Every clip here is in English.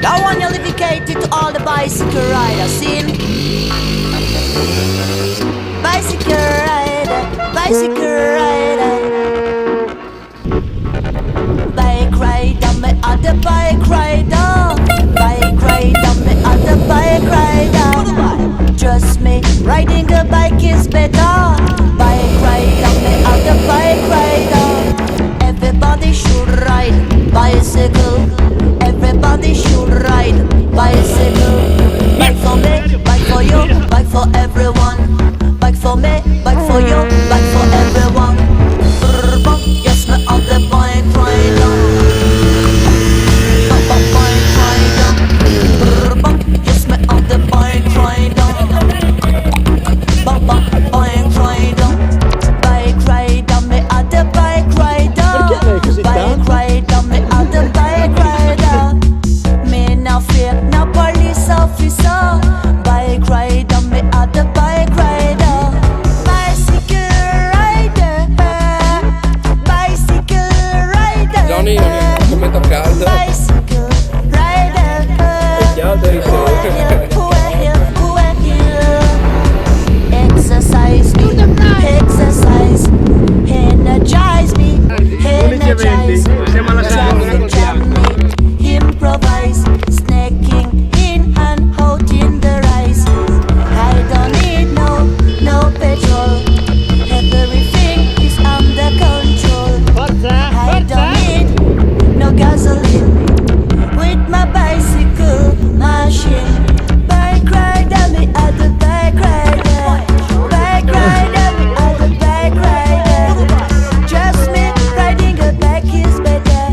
That one you're dedicated to all the bicycle riders, seen? Bicycle rider, bicycle rider. Bike rider, me other bike rider. Bike rider, me other bike rider. Trust me, riding a bike is better. Bike rider, me other bike rider. Everybody should ride bicycle. Everybody should ride bicycle. Bike for me, bike for you, bike for everyone. Bike for me, bike for you, bike for everyone. Yes, me on the bike rider. Bike rider. Yes, me on the bike rider. Bike rider. Bike rider, me on the bike rider. Bike rider, me on the bike rider. Me no fear no police officer. Bike rider, me on the bike rider. Bicycle rider. Bicycle rider. Johnny, come sta caldo? Bicycle rider. Exercise me, exercise, energize me, energize, traffic jam me, improvise, snaking in and out in the rise. I don't need no petrol, everything is under control. I don't need no gasoline with my bicycle machine. Bike rider, me at the bike rider. Bike rider, me at the bike rider. Just me riding a bike is better.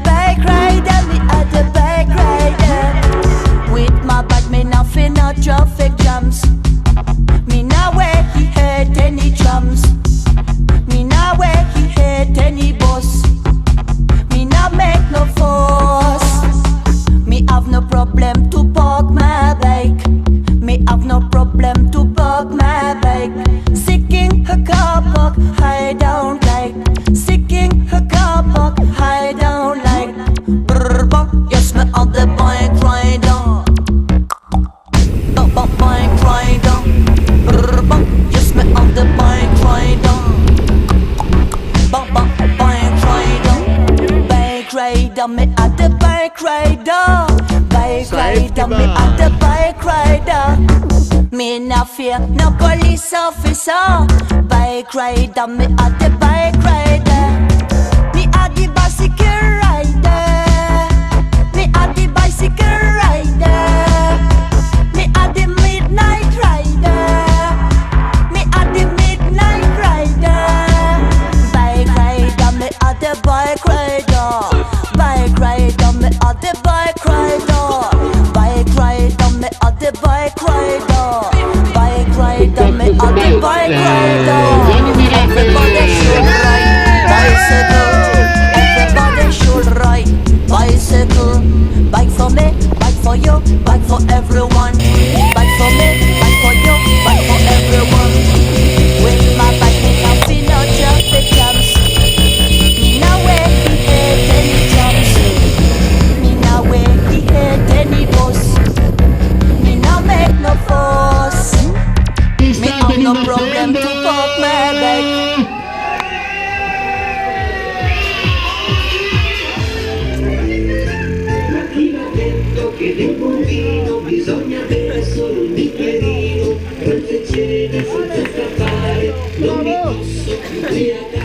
Bike rider, me at the bike rider. With my bike, me nothing, no traffic jams. Me now where he hate any drums. Me now where he hate any bus. Me now make no fuss. Me have no problem to park my bike. Me have no problem to park my bike. Seeking a car park, I don't like. Seeking a car park, I don't like. Yes, me on the bike rider. Bike rider. Yes, me on the bike rider. Bike rider. Bike rider, me at the bike rider. Bike rider, me at the bike rider. Me no fear no police officer. Bike rider, me at the bike rider. Me at the bicycle rider. Me at the bicycle rider. Me at the midnight rider. Me at the midnight rider. Bike rider, me at the bike rider. Bike rider, me at the bike rider. Bike rider, me at the bike rider. Bike rider, me at the bike rider. Everybody should ride bicycle. Everybody should ride bicycle. Bike for me, bike for you, bike for everyone. Bike for me, bike for you, bike for everyone. With my bike, me nothing, no traffic jams. Me now where he hate any jams. Me now where he hate any bus. Me now make no fuss. Me have no problem to park my bike. Ma chi l'ha detto che del buon vino bisogna bere solo un bicchierino? Quel fecene senza scappare, non mi posso più ubriacare.